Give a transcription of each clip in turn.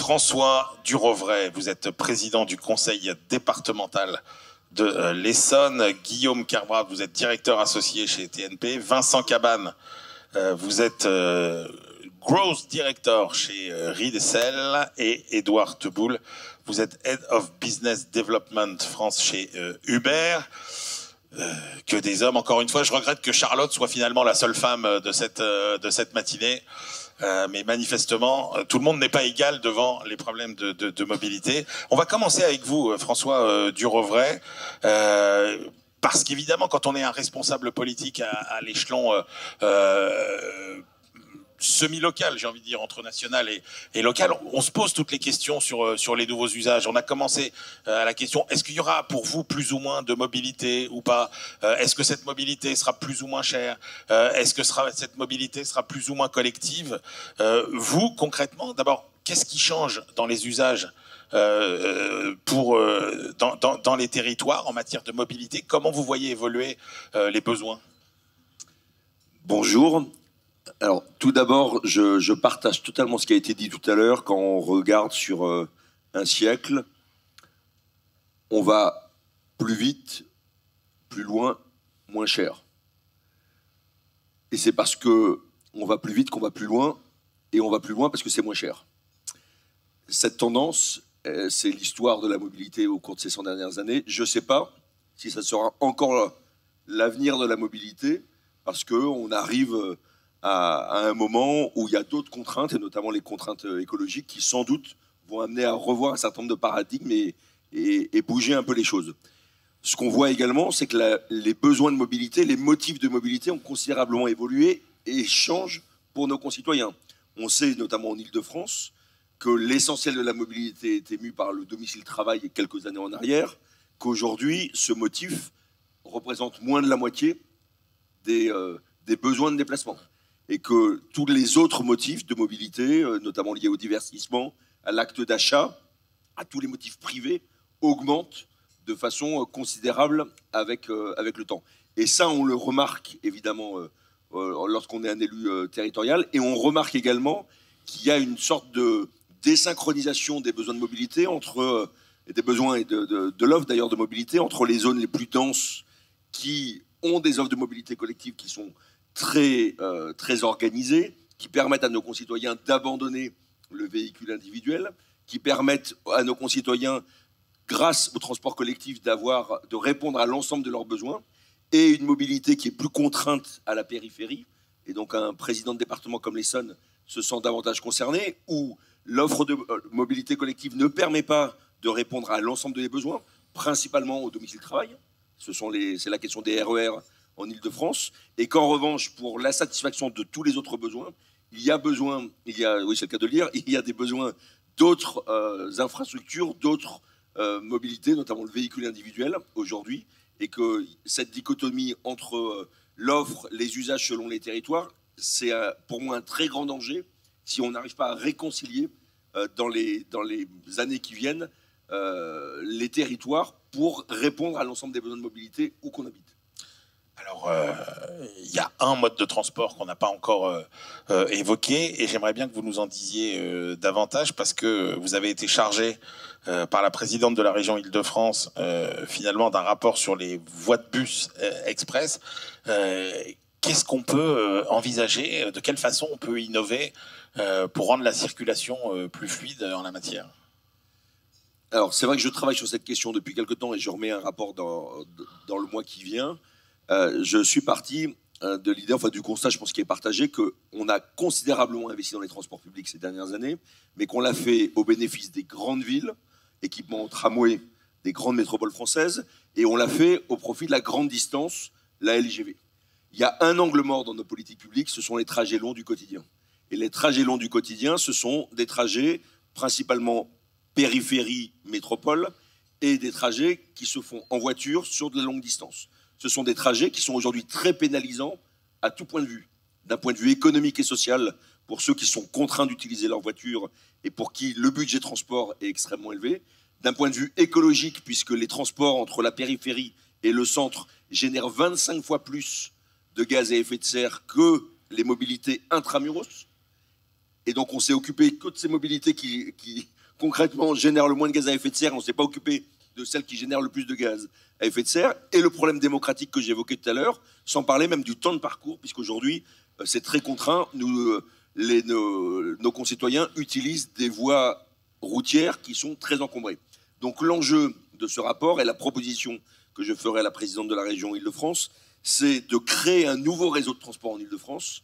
François Durovray, vous êtes président du conseil départemental de l'Essonne. Guillaume Kerbrad, vous êtes directeur associé chez TNP. Vincent Cabane, vous êtes growth director chez Riedesel. Et Édouard Teboul, vous êtes Head of Business Development France chez Uber. Que des hommes, encore une fois. Je regrette que Charlotte soit finalement la seule femme de cette matinée. Mais manifestement, tout le monde n'est pas égal devant les problèmes de mobilité. On va commencer avec vous, François Durovray, parce qu'évidemment, quand on est un responsable politique à l'échelon semi-local, j'ai envie de dire, entre national et local, on se pose toutes les questions sur les nouveaux usages. On a commencé à la question, est-ce qu'il y aura pour vous plus ou moins de mobilité ou pas? Est-ce que cette mobilité sera plus ou moins chère? Est-ce que cette mobilité sera plus ou moins collective? Vous, concrètement, d'abord, qu'est-ce qui change dans les usages dans les territoires en matière de mobilité? Comment vous voyez évoluer les besoins? Bonjour. Alors, tout d'abord, je partage totalement ce qui a été dit tout à l'heure. Quand on regarde sur un siècle, on va plus vite, plus loin, moins cher. Et c'est parce qu'on va plus vite qu'on va plus loin, et on va plus loin parce que c'est moins cher. Cette tendance, c'est l'histoire de la mobilité au cours de ces 100 dernières années. Je ne sais pas si ça sera encore l'avenir de la mobilité, parce qu'on arrive à un moment où il y a d'autres contraintes, et notamment les contraintes écologiques, qui sans doute vont amener à revoir un certain nombre de paradigmes et bouger un peu les choses. Ce qu'on voit également, c'est que les besoins de mobilité, les motifs de mobilité ont considérablement évolué et changent pour nos concitoyens. On sait, notamment en Île-de-France, que l'essentiel de la mobilité est ému par le domicile-travail il y a quelques années en arrière, qu'aujourd'hui, ce motif représente moins de la moitié des besoins de déplacement. Et que tous les autres motifs de mobilité, notamment liés au divertissement, à l'acte d'achat, à tous les motifs privés, augmentent de façon considérable avec le temps. Et ça, on le remarque évidemment lorsqu'on est un élu territorial. Et on remarque également qu'il y a une sorte de désynchronisation des besoins de mobilité des besoins et de l'offre d'ailleurs de mobilité entre les zones les plus denses qui ont des offres de mobilité collective qui sont très organisées, qui permettent à nos concitoyens d'abandonner le véhicule individuel, qui permettent à nos concitoyens, grâce au transport collectif, de répondre à l'ensemble de leurs besoins, et une mobilité qui est plus contrainte à la périphérie. Et donc un président de département comme l'Essonne se sent davantage concerné, où l'offre de mobilité collective ne permet pas de répondre à l'ensemble des besoins, principalement au domicile-travail. C'est la question des RER en Île-de-France, et qu'en revanche, pour la satisfaction de tous les autres besoins, oui, c'est le cas de le dire, il y a des besoins d'autres infrastructures, d'autres mobilités, notamment le véhicule individuel aujourd'hui, et que cette dichotomie entre l'offre, les usages selon les territoires, c'est pour moi un très grand danger si on n'arrive pas à réconcilier dans les années qui viennent les territoires pour répondre à l'ensemble des besoins de mobilité où qu'on habite. Alors, il y a un mode de transport qu'on n'a pas encore évoqué, et j'aimerais bien que vous nous en disiez davantage, parce que vous avez été chargé par la présidente de la région Île-de-France, finalement, d'un rapport sur les voies de bus express. Qu'est-ce qu'on peut envisager? De quelle façon on peut innover pour rendre la circulation plus fluide en la matière? Alors, c'est vrai que je travaille sur cette question depuis quelque temps, et je remets un rapport dans le mois qui vient. Je suis parti de l'idée, enfin du constat, je pense qu'il est partagé, qu'on a considérablement investi dans les transports publics ces dernières années, mais qu'on l'a fait au bénéfice des grandes villes, équipements en tramway des grandes métropoles françaises, et on l'a fait au profit de la grande distance, la LGV. Il y a un angle mort dans nos politiques publiques, ce sont les trajets longs du quotidien. Et les trajets longs du quotidien, ce sont des trajets principalement périphérie, métropole, et des trajets qui se font en voiture sur de la longue distance. Ce sont des trajets qui sont aujourd'hui très pénalisants à tout point de vue. D'un point de vue économique et social, pour ceux qui sont contraints d'utiliser leur voiture et pour qui le budget transport est extrêmement élevé. D'un point de vue écologique, puisque les transports entre la périphérie et le centre génèrent 25 fois plus de gaz à effet de serre que les mobilités intramuros. Et donc on s'est occupé que de ces mobilités qui concrètement génère le moins de gaz à effet de serre. On ne s'est pas occupé de celle qui génère le plus de gaz à effet de serre. Et le problème démocratique que j'évoquais tout à l'heure, sans parler même du temps de parcours, puisqu'aujourd'hui, c'est très contraint. Nos concitoyens utilisent des voies routières qui sont très encombrées. Donc l'enjeu de ce rapport et la proposition que je ferai à la présidente de la région Île-de-France, c'est de créer un nouveau réseau de transport en Île-de-France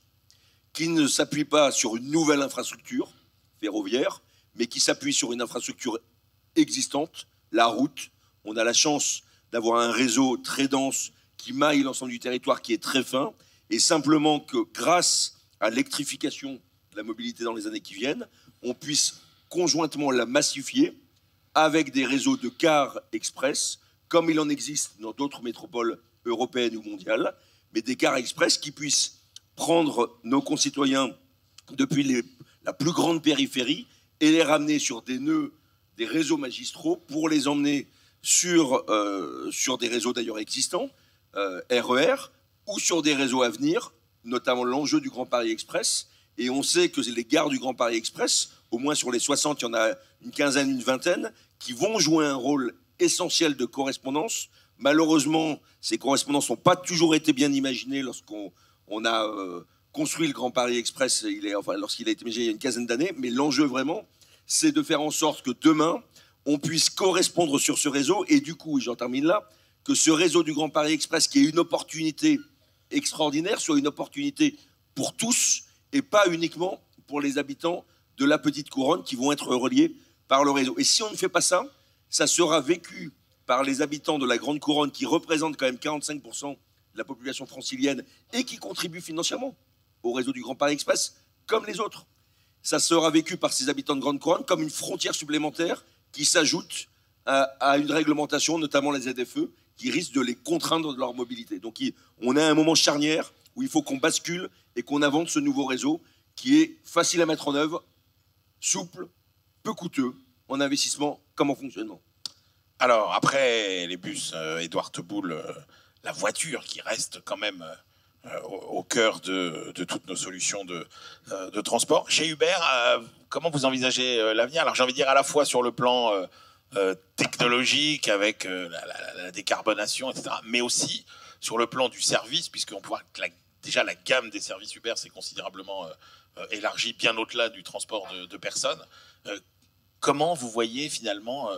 qui ne s'appuie pas sur une nouvelle infrastructure ferroviaire, mais qui s'appuie sur une infrastructure existante, la route. On a la chance d'avoir un réseau très dense qui maille l'ensemble du territoire, qui est très fin, et simplement que grâce à l'électrification de la mobilité dans les années qui viennent, on puisse conjointement la massifier avec des réseaux de cars express, comme il en existe dans d'autres métropoles européennes ou mondiales, mais des cars express qui puissent prendre nos concitoyens depuis la plus grande périphérie et les ramener sur des nœuds, des réseaux magistraux pour les emmener sur des réseaux d'ailleurs existants, RER, ou sur des réseaux à venir, notamment l'enjeu du Grand Paris Express. Et on sait que les gares du Grand Paris Express, au moins sur les 60, il y en a une quinzaine, une vingtaine, qui vont jouer un rôle essentiel de correspondance. Malheureusement, ces correspondances n'ont pas toujours été bien imaginées lorsqu'on a construit le Grand Paris Express, lorsqu'il a été imaginé il y a une quinzaine d'années. Mais l'enjeu vraiment, c'est de faire en sorte que demain, on puisse correspondre sur ce réseau. Et du coup, et j'en termine là, que ce réseau du Grand Paris Express, qui est une opportunité extraordinaire, soit une opportunité pour tous et pas uniquement pour les habitants de la petite couronne qui vont être reliés par le réseau. Et si on ne fait pas ça, ça sera vécu par les habitants de la grande couronne qui représentent quand même 45% de la population francilienne et qui contribuent financièrement au réseau du Grand Paris Express comme les autres. Ça sera vécu par ces habitants de grande couronne comme une frontière supplémentaire qui s'ajoute à une réglementation, notamment la ZFE, qui risque de les contraindre de leur mobilité. Donc on a un moment charnière où il faut qu'on bascule et qu'on invente ce nouveau réseau qui est facile à mettre en œuvre, souple, peu coûteux en investissement comme en fonctionnement. Alors, après les bus, Édouard Teboul, la voiture qui reste quand même au cœur de toutes nos solutions de transport. Chez Uber, comment vous envisagez l'avenir? Alors, j'ai envie de dire à la fois sur le plan technologique avec la décarbonation, etc., mais aussi sur le plan du service, puisqu'on peut voir que déjà la gamme des services Uber s'est considérablement élargie bien au-delà du transport de personnes. Comment vous voyez finalement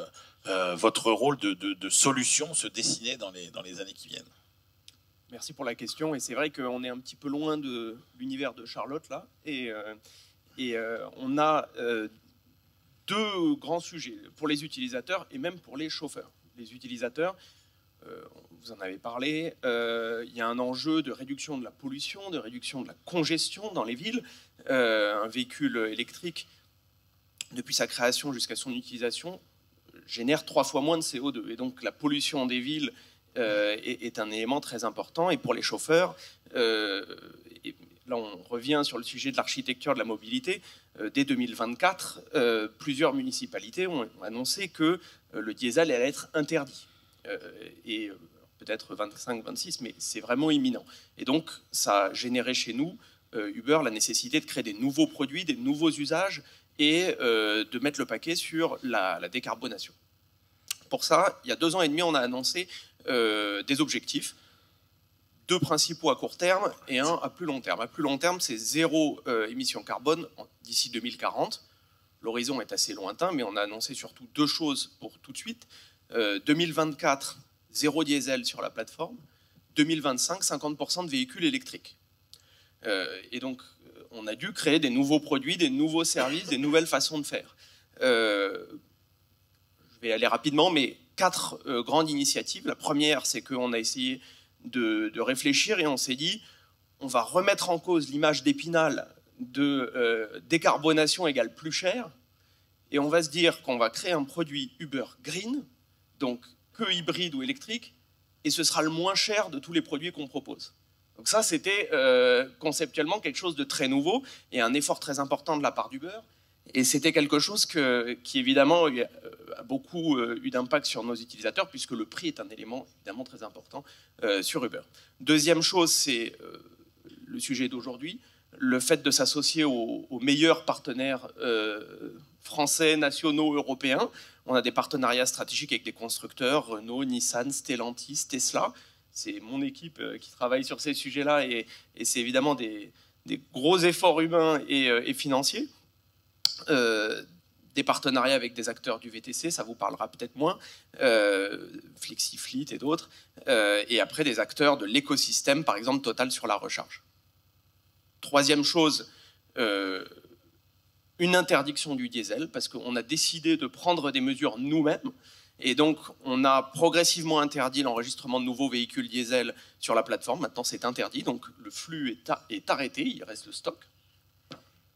votre rôle de solution se dessiner dans les années qui viennent? Merci pour la question. Et c'est vrai qu'on est un petit peu loin de l'univers de Charlotte là. Et on a deux grands sujets pour les utilisateurs et même pour les chauffeurs. Les utilisateurs, vous en avez parlé, il y a un enjeu de réduction de la pollution, de réduction de la congestion dans les villes. Un véhicule électrique, depuis sa création jusqu'à son utilisation, génère 3 fois moins de CO2. Et donc la pollution des villes est un élément très important. Et pour les chauffeurs, et là on revient sur le sujet de l'architecture de la mobilité, dès 2024, plusieurs municipalités ont annoncé que le diesel allait être interdit. Et peut-être 25, 26, mais c'est vraiment imminent. Et donc ça a généré chez nous, Uber, la nécessité de créer des nouveaux produits, des nouveaux usages, et de mettre le paquet sur la décarbonation. Pour ça, il y a 2 ans et demi, on a annoncé des objectifs, 2 principaux à court terme et un à plus long terme. À plus long terme, c'est 0 émission carbone d'ici 2040. L'horizon est assez lointain, mais on a annoncé surtout 2 choses pour tout de suite. 2024, 0 diesel sur la plateforme. 2025, 50% de véhicules électriques. Et donc, on a dû créer des nouveaux produits, des nouveaux services, des nouvelles façons de faire. Je vais aller rapidement, mais 4 grandes initiatives. La première, c'est qu'on a essayé de réfléchir et on s'est dit, on va remettre en cause l'image d'Épinal de décarbonation égale plus cher, et on va se dire qu'on va créer un produit Uber Green, donc que hybride ou électrique, et ce sera le moins cher de tous les produits qu'on propose. Donc ça, c'était conceptuellement quelque chose de très nouveau et un effort très important de la part d'Uber. Et c'était quelque chose qui évidemment a beaucoup eu d'impact sur nos utilisateurs, puisque le prix est un élément évidemment très important sur Uber. Deuxième chose, c'est le sujet d'aujourd'hui, le fait de s'associer aux meilleurs partenaires français, nationaux, européens. On a des partenariats stratégiques avec des constructeurs, Renault, Nissan, Stellantis, Tesla. C'est mon équipe qui travaille sur ces sujets-là et c'est évidemment des gros efforts humains et financiers. Des partenariats avec des acteurs du VTC, ça vous parlera peut-être moins, FlexiFleet et d'autres, et après des acteurs de l'écosystème, par exemple Total sur la recharge. Troisième chose, une interdiction du diesel, parce qu'on a décidé de prendre des mesures nous-mêmes, et donc on a progressivement interdit l'enregistrement de nouveaux véhicules diesel sur la plateforme. Maintenant c'est interdit, donc le flux est arrêté, il reste le stock.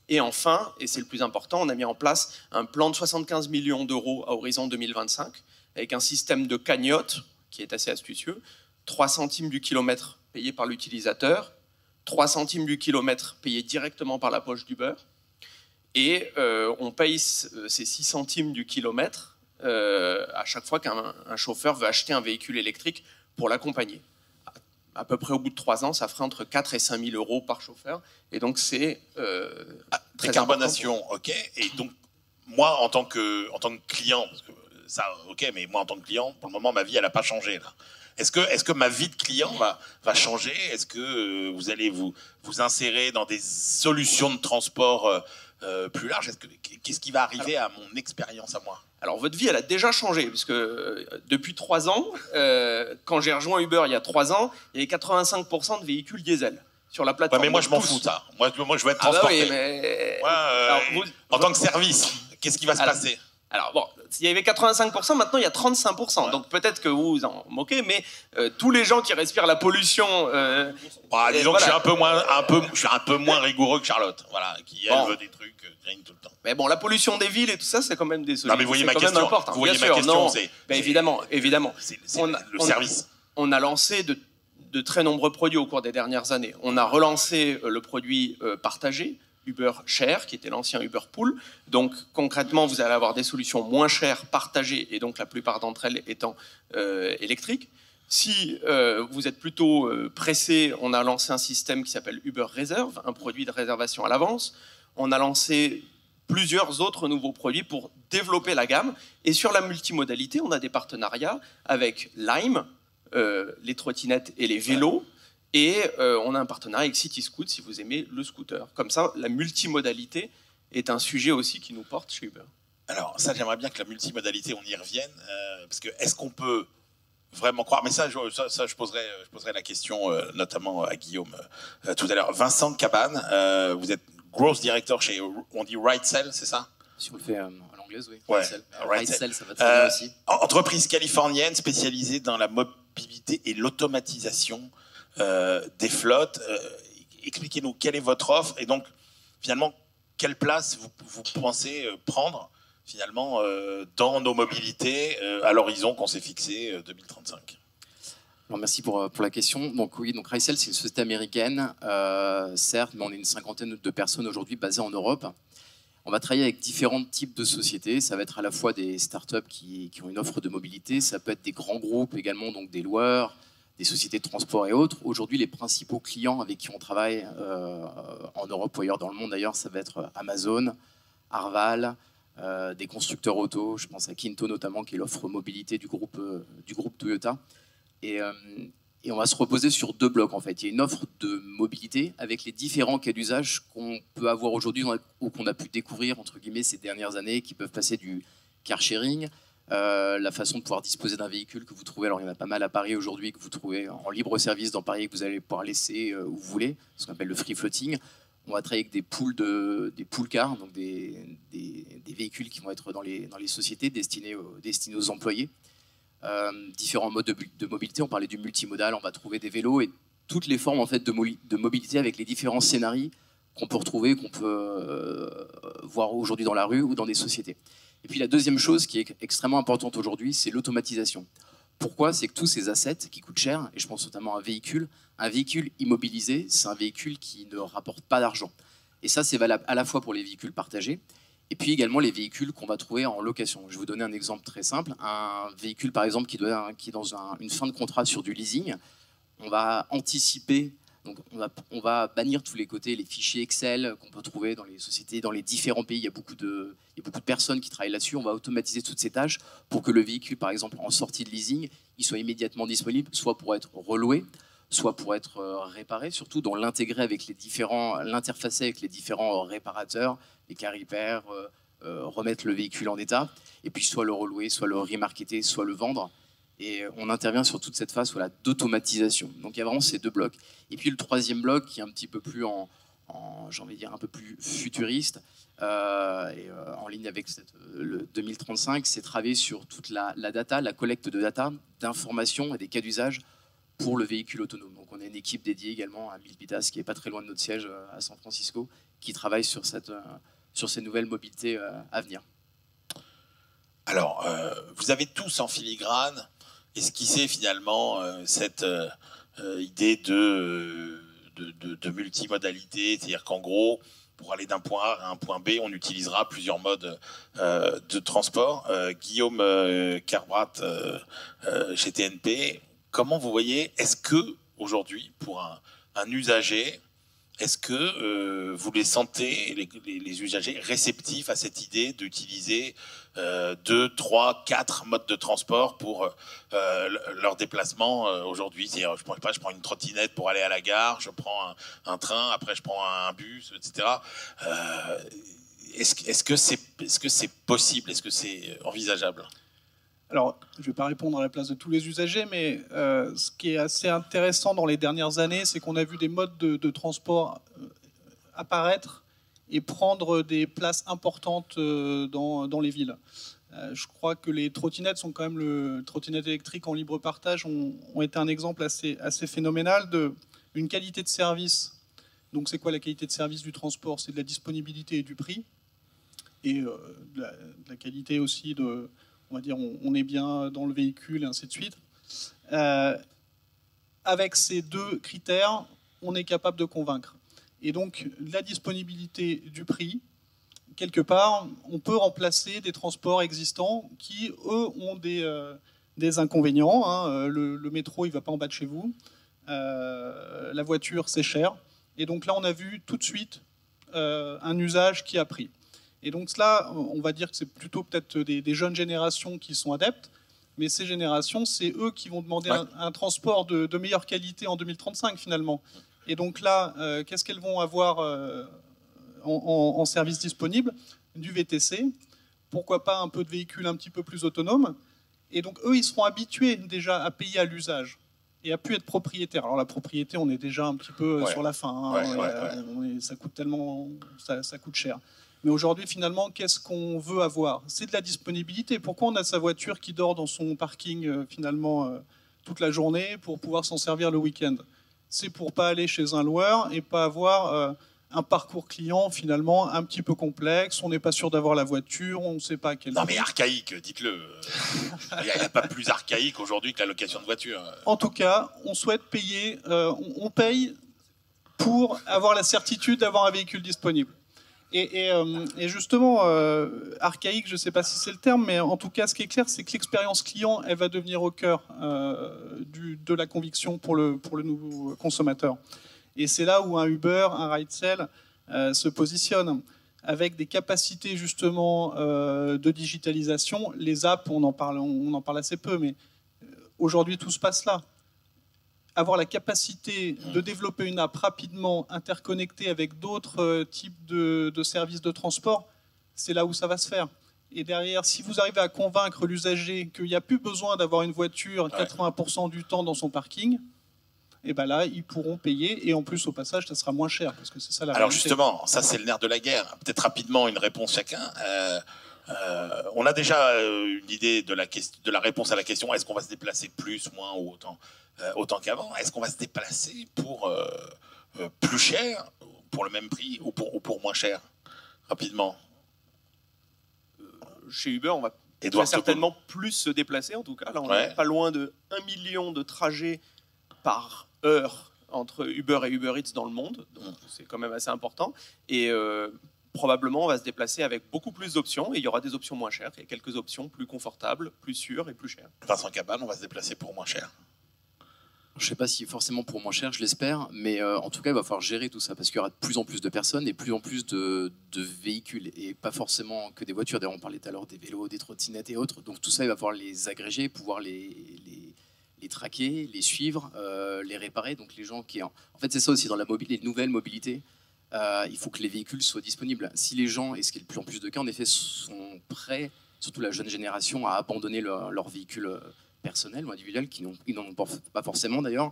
Et enfin, et c'est le plus important, on a mis en place un plan de 75 millions d'euros à horizon 2025, avec un système de cagnotte qui est assez astucieux, 3 centimes du kilomètre payé par l'utilisateur, 3 centimes du kilomètre payé directement par la poche d'Uber, et on paye ces 6 centimes du kilomètre à chaque fois qu'un chauffeur veut acheter un véhicule électrique pour l'accompagner. À peu près au bout de 3 ans, ça ferait entre 4 et 5 000 euros par chauffeur. Et donc, c'est décarbonation, ok. Et donc, moi, en tant que client, parce que ça, ok, mais moi, en tant que client, pour le moment, ma vie, elle n'a pas changé, là. Est-ce que ma vie de client va changer? Est-ce que vous allez vous insérer dans des solutions de transport plus larges? Qu'est-ce qui va arriver à mon expérience à moi? Alors, votre vie, elle a déjà changé, parce que depuis 3 ans, quand j'ai rejoint Uber il y a 3 ans, il y avait 85% de véhicules diesel sur la plateforme. Ouais, mais moi, je m'en fous, ça. Moi, je veux être transporté. Bah oui, mais... en tant que service, qu'est-ce qui va se passer? Alors, bon, s'il y avait 85%, maintenant, il y a 35%. Ouais. Donc, peut-être que vous vous en moquez, mais tous les gens qui respirent la pollution... disons que je suis un peu moins rigoureux que Charlotte, voilà, qui, elle, veut des trucs green tout le temps. Mais bon, la pollution des villes et tout ça, c'est quand même des solutions. Non, mais vous voyez ma question. Important. Vous voyez ma question, évidemment. C'est le service. On a lancé de très nombreux produits au cours des dernières années. On a relancé le produit partagé, Uber Share, qui était l'ancien Uber Pool. Donc, concrètement, vous allez avoir des solutions moins chères, partagées, et donc la plupart d'entre elles étant électriques. Si vous êtes plutôt pressé, on a lancé un système qui s'appelle Uber Reserve, un produit de réservation à l'avance. On a lancé plusieurs autres nouveaux produits pour développer la gamme. Et sur la multimodalité, on a des partenariats avec Lime, les trottinettes et les vélos. Et on a un partenariat avec CityScoot, si vous aimez le scooter. Comme ça, la multimodalité est un sujet aussi qui nous porte chez Uber. Alors ça, j'aimerais bien que la multimodalité, on y revienne. Parce que est-ce qu'on peut vraiment croire, mais ça je poserai la question notamment à Guillaume tout à l'heure. Vincent Cabane, vous êtes growth director chez, on dit Rightcell, c'est ça? Si on le fait à l'anglaise, oui. Ouais, Rightcell, ça va très bien aussi. Entreprise californienne spécialisée dans la mobilité et l'automatisation des flottes. Expliquez-nous quelle est votre offre et donc finalement quelle place vous pensez prendre finalement dans nos mobilités à l'horizon qu'on s'est fixé 2035. Alors, merci pour la question. Donc oui, donc Rightcell, c'est une société américaine, certes, mais on est une 50aine de personnes aujourd'hui basées en Europe. On va travailler avec différents types de sociétés. Ça va être à la fois des startups qui ont une offre de mobilité, ça peut être des grands groupes également, donc des loueurs, des sociétés de transport et autres. Aujourd'hui, les principaux clients avec qui on travaille en Europe ou ailleurs dans le monde d'ailleurs, ça va être Amazon, Arval, des constructeurs auto, je pense à Kinto notamment, qui est l'offre mobilité du groupe Toyota. Et on va se reposer sur 2 blocs en fait. Il y a une offre de mobilité avec les différents cas d'usage qu'on peut avoir aujourd'hui ou qu'on a pu découvrir entre guillemets ces dernières années, qui peuvent passer du car sharing, la façon de pouvoir disposer d'un véhicule que vous trouvez, alors il y en a pas mal à Paris aujourd'hui, que vous trouvez en libre service dans Paris, que vous allez pouvoir laisser où vous voulez, ce qu'on appelle le free floating. On va travailler avec des pool cars, donc des véhicules qui vont être dans les sociétés destinés aux employés. Différents modes de mobilité, on parlait du multimodal, on va trouver des vélos et toutes les formes en fait, de mobilité avec les différents scénarios qu'on peut retrouver, qu'on peut voir aujourd'hui dans la rue ou dans des sociétés. Et puis la deuxième chose qui est extrêmement importante aujourd'hui, c'est l'automatisation. Pourquoi? C'est que tous ces assets qui coûtent cher, et je pense notamment à un véhicule immobilisé, c'est un véhicule qui ne rapporte pas d'argent. Et ça, c'est valable à la fois pour les véhicules partagés, et puis également les véhicules qu'on va trouver en location. Je vais vous donner un exemple très simple. Un véhicule, par exemple, qui est dans une fin de contrat sur du leasing, on va anticiper Donc on va bannir tous les côtés, les fichiers Excel qu'on peut trouver dans les sociétés, dans les différents pays. Il y a beaucoup de personnes qui travaillent là-dessus. On va automatiser toutes ces tâches pour que le véhicule, par exemple, en sortie de leasing, il soit immédiatement disponible, soit pour être reloué, soit pour être réparé, surtout dans l'intégrer avec l'interfacer avec les différents réparateurs, les car repair, remettre le véhicule en état, et puis soit le relouer, soit le remarketer, soit le vendre. Et on intervient sur toute cette phase d'automatisation. Donc il y a vraiment ces deux blocs. Et puis le troisième bloc qui est un petit peu plus j'ai envie de dire un peu plus futuriste, en ligne avec le 2035, c'est travailler sur toute la data, la collecte de data, d'informations et des cas d'usage pour le véhicule autonome. Donc on a une équipe dédiée également à Milpitas, qui est pas très loin de notre siège à San Francisco, qui travaille sur ces nouvelles mobilités à venir. Alors, vous avez tous en filigrane esquissé finalement cette idée de multimodalité, c'est-à-dire qu'en gros, pour aller d'un point A à un point B, on utilisera plusieurs modes de transport. Guillaume Kerbrat, chez TNP, comment vous voyez, est-ce que aujourd'hui, pour un usager, est-ce que vous les sentez, les usagers, réceptifs à cette idée d'utiliser 2, 3, 4 modes de transport pour leur déplacement aujourd'hui? C'est-à-dire, je prends une trottinette pour aller à la gare, je prends un train, après je prends un bus, etc. Est-ce que c'est possible? Est-ce que c'est envisageable? Alors, je ne vais pas répondre à la place de tous les usagers, mais ce qui est assez intéressant dans les dernières années, c'est qu'on a vu des modes de transport apparaître et prendre des places importantes dans les villes. Je crois que les trottinettes sont quand même trottinettes électriques en libre partage ont été un exemple assez phénoménal d'une qualité de service. Donc, c'est quoi la qualité de service du transport? C'est de la disponibilité et du prix, et de la qualité aussi on va dire, on est bien dans le véhicule, et ainsi de suite. Avec ces deux critères, on est capable de convaincre. Et donc, la disponibilité du prix, quelque part, on peut remplacer des transports existants qui, eux, ont des inconvénients. Hein. Le métro, il ne va pas en bas de chez vous. La voiture, c'est cher. Et donc là, on a vu tout de suite un usage qui a pris. Et donc là, on va dire que c'est plutôt peut-être des jeunes générations qui sont adeptes, mais ces générations, c'est eux qui vont demander un transport de meilleure qualité en 2035 finalement. Et donc là, qu'est-ce qu'elles vont avoir en service disponible? Du VTC, pourquoi pas un peu de véhicules un petit peu plus autonomes. Et donc eux, ils seront habitués déjà à payer à l'usage et à plus être propriétaires. Alors la propriété, on est déjà un petit peu sur la fin. Hein. Ça coûte tellement, ça coûte cher. Mais aujourd'hui, finalement, qu'est-ce qu'on veut avoir? C'est de la disponibilité. Pourquoi on a sa voiture qui dort dans son parking finalement toute la journée pour pouvoir s'en servir le week-end? C'est pour pas aller chez un loueur et pas avoir un parcours client finalement un petit peu complexe. On n'est pas sûr d'avoir la voiture, on ne sait pas à quel. Non mais archaïque, dites-le. Il n'y a pas plus archaïque aujourd'hui que la location de voiture. En tout cas, on souhaite payer, on paye pour avoir la certitude d'avoir un véhicule disponible. Et justement, archaïque, je ne sais pas si c'est le terme, mais en tout cas, ce qui est clair, c'est que l'expérience client, elle va devenir au cœur de la conviction pour le nouveau consommateur. Et c'est là où un Uber, un Ridecell se positionne, avec des capacités justement de digitalisation. Les apps, on en parle assez peu, mais aujourd'hui, tout se passe là. Avoir la capacité de développer une app rapidement interconnectée avec d'autres types de services de transport, c'est là où ça va se faire. Et derrière, si vous arrivez à convaincre l'usager qu'il n'y a plus besoin d'avoir une voiture 80% du temps dans son parking, et ben là, ils pourront payer. Et en plus, au passage, ça sera moins cher. Parce que c'est ça la Alors réalité. justement, ça c'est le nerf de la guerre. Peut-être rapidement une réponse chacun. On a déjà une idée de la réponse à la question, est-ce qu'on va se déplacer plus, moins ou autant qu'avant? Est-ce qu'on va se déplacer pour plus cher, pour le même prix ou pour moins cher? Rapidement. Chez Uber, on va Édouard certainement plus se déplacer, en tout cas. Là, on n'est pas loin de 1 million de trajets par heure entre Uber et Uber Eats dans le monde. Donc, c'est quand même assez important. Et probablement, on va se déplacer avec beaucoup plus d'options. Et il y aura des options moins chères et quelques options plus confortables, plus sûres et plus chères. Vincent Cabane, on va se déplacer pour moins cher. Je ne sais pas si forcément pour moins cher, je l'espère, mais en tout cas, il va falloir gérer tout ça parce qu'il y aura de plus en plus de personnes et plus en plus de véhicules et pas forcément que des voitures. D'ailleurs, on parlait tout à l'heure des vélos, des trottinettes et autres. Donc tout ça, il va falloir les agréger, pouvoir les traquer, les suivre, les réparer. Donc les gens qui... En fait, c'est ça aussi dans les nouvelles mobilités. Il faut que les véhicules soient disponibles. Si les gens, et ce qui est de plus en plus de cas, en effet, sont prêts, surtout la jeune génération, à abandonner leur véhicule personnels ou individuels, ils n'en ont pas forcément d'ailleurs.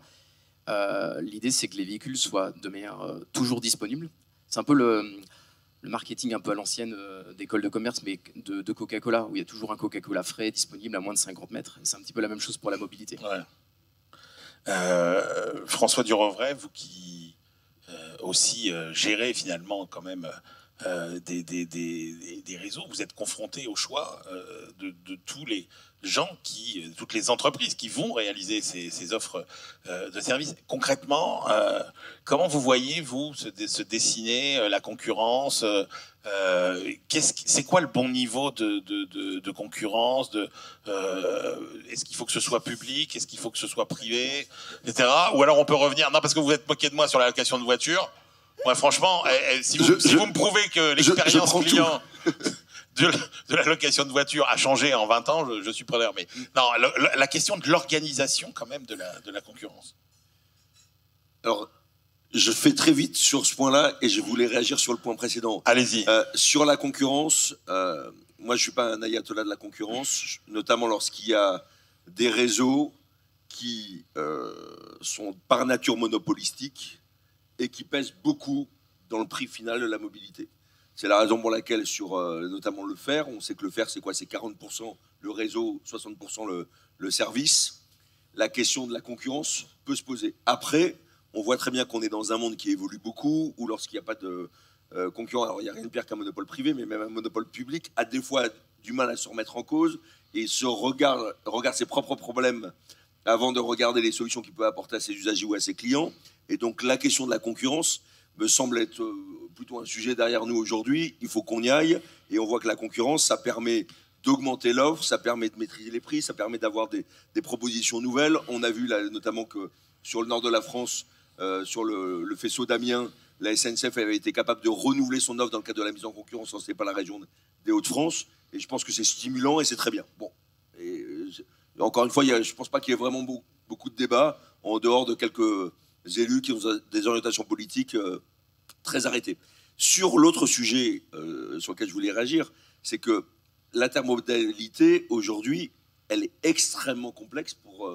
L'idée, c'est que les véhicules soient de manière toujours disponibles. C'est un peu le marketing un peu à l'ancienne d'école de commerce, mais de Coca-Cola, où il y a toujours un Coca-Cola frais disponible à moins de 50 mètres. C'est un petit peu la même chose pour la mobilité. Ouais. François Durovray, vous qui aussi gérez finalement quand même des réseaux, vous êtes confronté au choix de tous les gens, toutes les entreprises qui vont réaliser ces offres de services. Concrètement, comment vous voyez, vous, se dessiner la concurrence c'est quoi le bon niveau de concurrence est-ce qu'il faut que ce soit public? Est-ce qu'il faut que ce soit privé? Etc. Ou alors on peut revenir... Non, parce que vous êtes moqué de moi sur la location de voiture. Ouais, franchement, si vous me prouvez que l'expérience client de la location de voiture a changé en 20 ans, je suis preneur. Mais non, la question de l'organisation quand même de la concurrence. Alors, je fais très vite sur ce point-là et je voulais réagir sur le point précédent. Allez-y. Sur la concurrence, moi je suis pas un ayatollah de la concurrence, notamment lorsqu'il y a des réseaux qui sont par nature monopolistiques et qui pèsent beaucoup dans le prix final de la mobilité. C'est la raison pour laquelle sur notamment le fer, on sait que le fer c'est quoi? C'est 40% le réseau, 60% le service. La question de la concurrence peut se poser. Après, on voit très bien qu'on est dans un monde qui évolue beaucoup, où lorsqu'il n'y a pas de concurrent, alors il n'y a rien de pire qu'un monopole privé, mais même un monopole public a des fois du mal à se remettre en cause et regarde ses propres problèmes avant de regarder les solutions qu'il peut apporter à ses usagers ou à ses clients. Et donc la question de la concurrence me semble être plutôt un sujet derrière nous aujourd'hui. Il faut qu'on y aille, et on voit que la concurrence, ça permet d'augmenter l'offre, ça permet de maîtriser les prix, ça permet d'avoir des propositions nouvelles. On a vu là, notamment que sur le nord de la France, sur le faisceau d'Amiens, la SNCF avait été capable de renouveler son offre dans le cadre de la mise en concurrence, ce n'est pas la région des Hauts-de-France, et je pense que c'est stimulant et c'est très bien. Bon, et encore une fois, je ne pense pas qu'il y ait vraiment beaucoup de débats, en dehors de quelques élus qui ont des orientations politiques très arrêtées. Sur l'autre sujet sur lequel je voulais réagir, c'est que l'intermodalité, aujourd'hui, elle est extrêmement complexe pour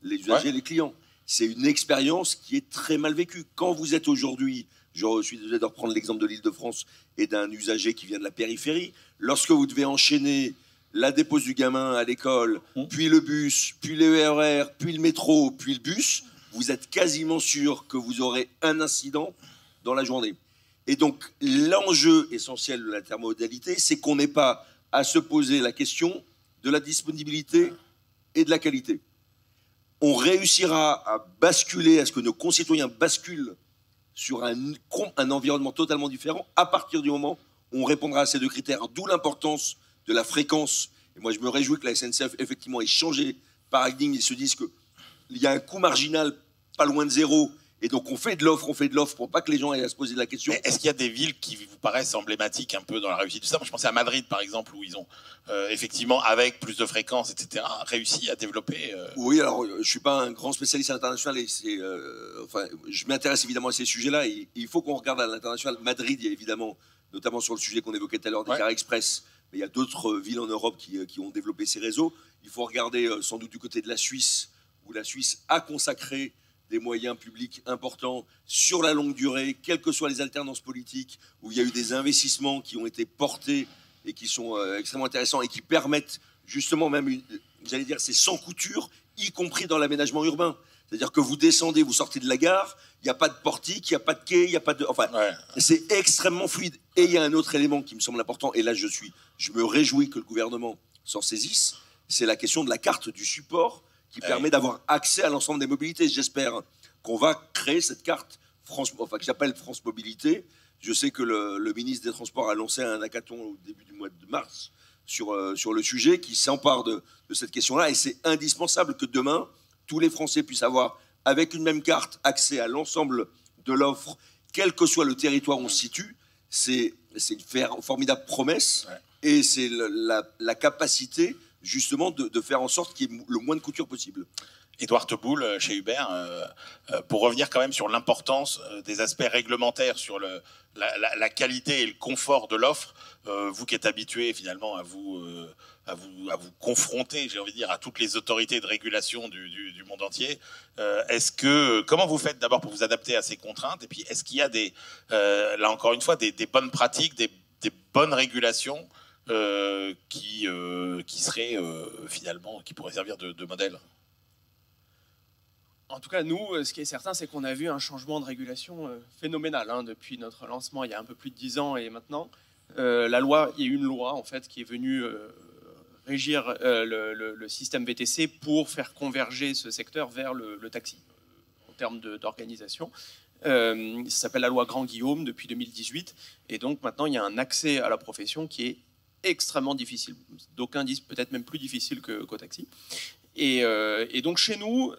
les usagers et les clients. C'est une expérience qui est très mal vécue. Quand vous êtes aujourd'hui, je suis désolé de reprendre l'exemple de l'Île-de-France et d'un usager qui vient de la périphérie, lorsque vous devez enchaîner la dépose du gamin à l'école, puis le bus, puis le RER, puis le métro, puis le bus, vous êtes quasiment sûr que vous aurez un incident dans la journée. Et donc, l'enjeu essentiel de l'intermodalité, c'est qu'on n'ait pas à se poser la question de la disponibilité et de la qualité. On réussira à basculer, à ce que nos concitoyens basculent sur un environnement totalement différent à partir du moment où on répondra à ces deux critères, d'où l'importance de la fréquence. Et moi, je me réjouis que la SNCF, effectivement, ait changé de paradigme et se dise qu'il y a un coût marginal pas loin de zéro. Et donc, on fait de l'offre pour pas que les gens aient à se poser la question. Est-ce qu'il y a des villes qui vous paraissent emblématiques un peu dans la réussite de ça? Moi, je pensais à Madrid, par exemple, où ils ont effectivement, avec plus de fréquences, etc., réussi à développer... Oui, alors, je suis pas un grand spécialiste international, et enfin, je m'intéresse évidemment à ces sujets-là. Et il faut qu'on regarde à l'international. Madrid, il y a évidemment, notamment sur le sujet qu'on évoquait tout à l'heure, des cars express, mais il y a d'autres villes en Europe qui ont développé ces réseaux. Il faut regarder sans doute du côté de la Suisse, où la Suisse a consacré des moyens publics importants sur la longue durée, quelles que soient les alternances politiques, où il y a eu des investissements qui ont été portés et qui sont extrêmement intéressants et qui permettent justement même, j'allais dire, c'est sans couture, y compris dans l'aménagement urbain. C'est-à-dire que vous descendez, vous sortez de la gare, il n'y a pas de portique, il n'y a pas de quai, il n'y a pas de... Enfin, c'est extrêmement fluide. Et il y a un autre élément qui me semble important, et là je me réjouis que le gouvernement s'en saisisse, c'est la question de la carte du support qui permet d'avoir accès à l'ensemble des mobilités. J'espère qu'on va créer cette carte que j'appelle France Mobilité. Je sais que le ministre des Transports a lancé un hackathon au début du mois de mars sur le sujet, qui s'empare de cette question-là. Et c'est indispensable que demain, tous les Français puissent avoir avec une même carte, accès à l'ensemble de l'offre, quel que soit le territoire où on se situe, c'est une formidable promesse. Ouais. Et c'est la capacité, justement, de faire en sorte qu'il y ait le moins de coutures possible. Édouard Teboul, chez Uber, pour revenir quand même sur l'importance des aspects réglementaires, sur la qualité et le confort de l'offre, vous qui êtes habitué finalement à vous confronter, j'ai envie de dire, à toutes les autorités de régulation du monde entier, comment vous faites d'abord pour vous adapter à ces contraintes, et puis est-ce qu'il y a là encore une fois, des bonnes pratiques, des bonnes régulations qui seraient finalement, qui pourraient servir de modèle? En tout cas, nous, ce qui est certain, c'est qu'on a vu un changement de régulation phénoménal depuis notre lancement il y a un peu plus de 10 ans et maintenant. Il y a eu une loi en fait qui est venue régir le système VTC pour faire converger ce secteur vers le taxi en termes d'organisation. Ça s'appelle la loi Grand-Guillaume depuis 2018 et donc maintenant il y a un accès à la profession qui est extrêmement difficile. D'aucuns disent peut-être même plus difficile qu'au taxi. Et donc chez nous,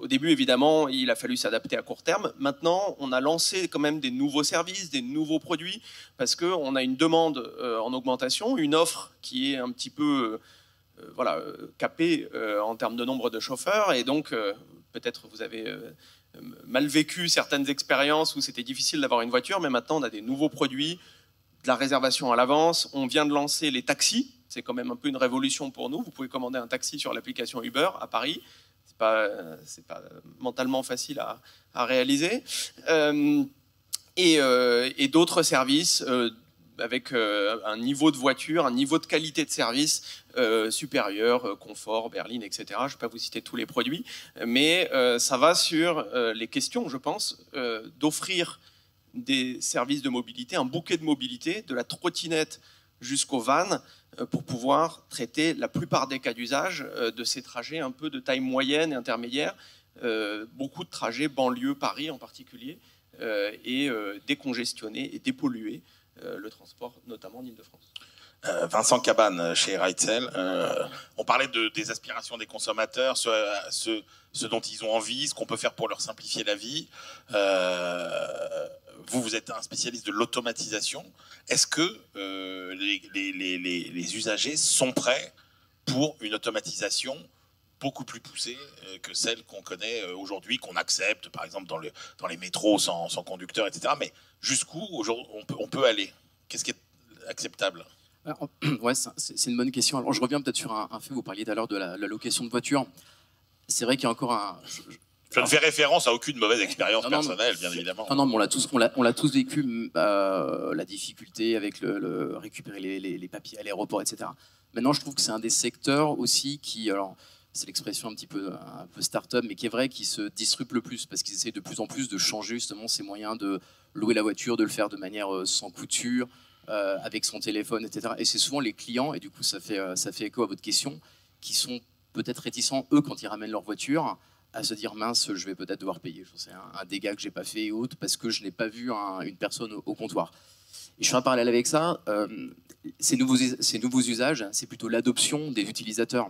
au début évidemment, il a fallu s'adapter à court terme. Maintenant, on a lancé quand même des nouveaux services, des nouveaux produits, parce qu'on a une demande en augmentation, une offre qui est un petit peu capée en termes de nombre de chauffeurs. Et donc, peut-être vous avez mal vécu certaines expériences où c'était difficile d'avoir une voiture, mais maintenant on a des nouveaux produits, de la réservation à l'avance. On vient de lancer les taxis. C'est quand même un peu une révolution pour nous. Vous pouvez commander un taxi sur l'application Uber à Paris. C'est pas mentalement facile à réaliser. Et d'autres services avec un niveau de voiture, un niveau de qualité de service supérieur, confort, berline, etc. Je ne vais pas vous citer tous les produits, mais ça va sur les questions, je pense, d'offrir des services de mobilité, un bouquet de mobilité, de la trottinette jusqu'au van, pour pouvoir traiter la plupart des cas d'usage de ces trajets un peu de taille moyenne et intermédiaire, beaucoup de trajets banlieue Paris en particulier, et décongestionner et dépolluer le transport, notamment en Ile-de-France. Vincent Cabane, chez Ride-Sell, on parlait des aspirations des consommateurs, ce dont ils ont envie, ce qu'on peut faire pour leur simplifier la vie. Vous êtes un spécialiste de l'automatisation. Est-ce que les usagers sont prêts pour une automatisation beaucoup plus poussée que celle qu'on connaît aujourd'hui, qu'on accepte, par exemple, dans les métros sans conducteur, etc. Mais jusqu'où on peut aller? Qu'est-ce qui est acceptable? Alors, ouais, c'est une bonne question. Alors, je reviens peut-être sur un fait. Vous parliez tout à l'heure de la location de voitures. C'est vrai qu'il y a encore un... Je ne fais référence à aucune mauvaise expérience personnelle, bien évidemment. Non, mais on l'a tous vécu, la difficulté avec le récupérer les papiers à l'aéroport, etc. Maintenant, je trouve que c'est un des secteurs aussi qui, alors, c'est l'expression un peu start-up, mais qui est vrai, qui se disrupte le plus, parce qu'ils essayent de plus en plus de changer justement ces moyens de louer la voiture, de le faire de manière sans couture, avec son téléphone, etc. Et c'est souvent les clients, et du coup, ça fait écho à votre question, qui sont peut-être réticents, eux, quand ils ramènent leur voiture, à se dire mince, je vais peut-être devoir payer un dégât que j'ai pas fait et autres parce que je n'ai pas vu une personne au comptoir. Et je fais un parallèle avec ça. Ces nouveaux usages, c'est plutôt l'adoption des utilisateurs.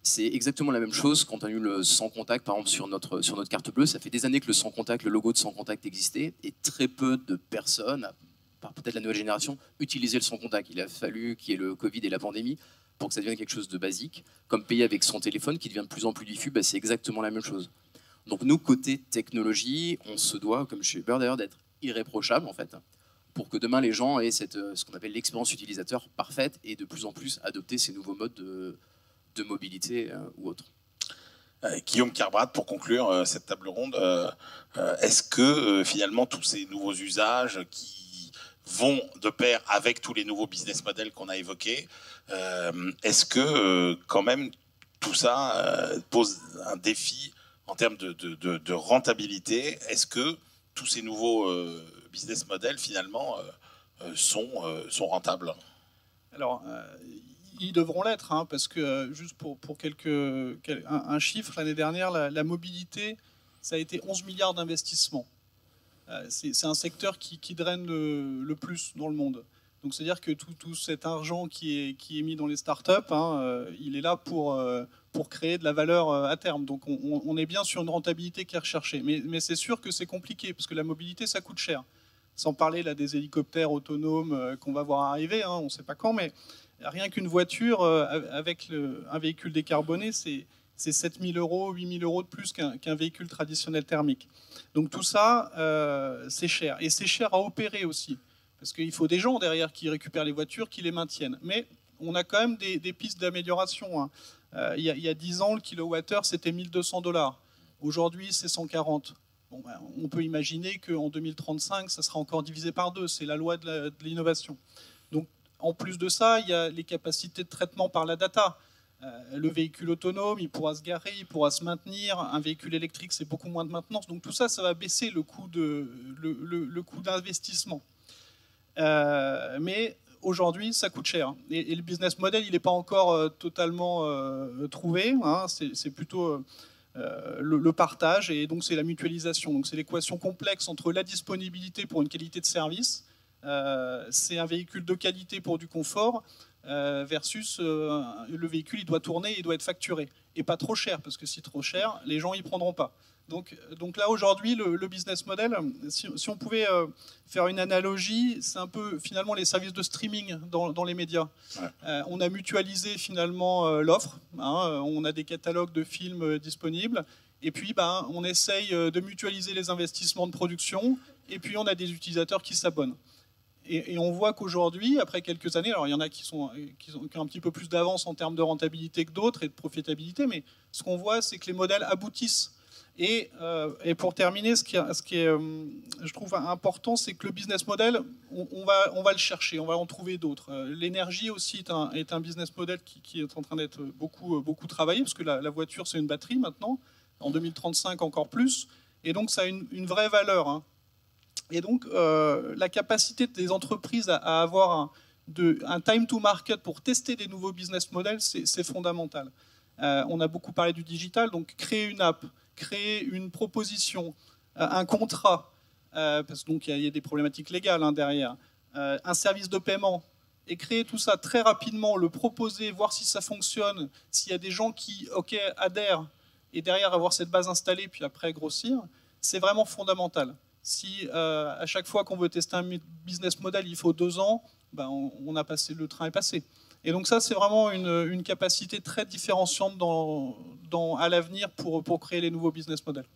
C'est exactement la même chose quand on a eu le sans contact, par exemple sur notre carte bleue. Ça fait des années que le sans contact, le logo de sans contact existait et très peu de personnes, par peut-être la nouvelle génération, utilisaient le sans contact. Il a fallu qu'il y ait le Covid et la pandémie pour que ça devienne quelque chose de basique, comme payer avec son téléphone qui devient de plus en plus diffus, c'est exactement la même chose. Donc nous, côté technologie, on se doit, comme chez Uber d'ailleurs, d'être irréprochable en fait, pour que demain les gens aient ce qu'on appelle l'expérience utilisateur parfaite et de plus en plus adopter ces nouveaux modes de mobilité ou autres. Guillaume Kerbrad, pour conclure cette table ronde, est-ce que finalement tous ces nouveaux usages qui vont de pair avec tous les nouveaux business models qu'on a évoqués, est-ce que quand même tout ça pose un défi en termes de rentabilité? Est-ce que tous ces nouveaux business models finalement sont rentables? Alors, ils devront l'être, parce que juste pour un chiffre, l'année dernière, la mobilité, ça a été 11 milliards d'investissements. C'est un secteur qui draine le plus dans le monde. Donc c'est-à-dire que tout cet argent qui est mis dans les startups, il est là pour pour créer de la valeur à terme. Donc on est bien sur une rentabilité qui est recherchée. Mais c'est sûr que c'est compliqué, parce que la mobilité, ça coûte cher. Sans parler là, des hélicoptères autonomes qu'on va voir arriver, hein, on ne sait pas quand, mais rien qu'une voiture avec un véhicule décarboné, c'est 7 000 €, 8 000 € de plus qu'un véhicule traditionnel thermique. Donc tout ça, c'est cher. Et c'est cher à opérer aussi, parce qu'il faut des gens derrière qui récupèrent les voitures, qui les maintiennent. Mais on a quand même des pistes d'amélioration, hein. Il y a 10 ans, le kilowattheure, c'était 1 200 $. Aujourd'hui, c'est 140. Bon, ben, on peut imaginer qu'en 2035, ça sera encore divisé par 2. C'est la loi de l'innovation. Donc, en plus de ça, il y a les capacités de traitement par la data. Le véhicule autonome, il pourra se garer, il pourra se maintenir. Un véhicule électrique, c'est beaucoup moins de maintenance. Donc, tout ça, ça va baisser le coût d'investissement. Mais aujourd'hui, ça coûte cher. Et le business model, il n'est pas encore totalement trouvé, hein. C'est plutôt le partage, et donc c'est la mutualisation. Donc c'est l'équation complexe entre la disponibilité pour une qualité de service, c'est un véhicule de qualité pour du confort, versus le véhicule, il doit tourner, il doit être facturé. Et pas trop cher, parce que si trop cher, les gens ne prendront pas. Donc là, aujourd'hui, le business model, si on pouvait faire une analogie, c'est un peu finalement les services de streaming dans les médias. Ouais. On a mutualisé finalement l'offre, hein, on a des catalogues de films disponibles, et puis on essaye de mutualiser les investissements de production, et puis on a des utilisateurs qui s'abonnent. Et on voit qu'aujourd'hui, après quelques années, alors il y en a qui ont un petit peu plus d'avance en termes de rentabilité que d'autres et de profitabilité, mais ce qu'on voit, c'est que les modèles aboutissent. Et pour terminer, ce qui est, je trouve important, c'est que le business model, on va le chercher, on va en trouver d'autres. L'énergie aussi est un business model qui est en train d'être beaucoup travaillé, parce que la voiture, c'est une batterie maintenant, en 2035 encore plus, et donc ça a une vraie valeur, hein. Et donc la capacité des entreprises à avoir un time to market pour tester des nouveaux business models, c'est fondamental. On a beaucoup parlé du digital, donc créer une app, créer une proposition, un contrat, parce qu'il y a des problématiques légales, hein, derrière, un service de paiement, et créer tout ça très rapidement, le proposer, voir si ça fonctionne, s'il y a des gens qui adhèrent, et derrière avoir cette base installée, puis après grossir, c'est vraiment fondamental. Si à chaque fois qu'on veut tester un business model, il faut 2 ans, le train est passé. Et donc ça, c'est vraiment une capacité très différenciante à l'avenir pour créer les nouveaux business models.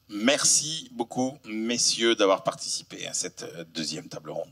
Merci beaucoup, messieurs, d'avoir participé à cette deuxième table ronde.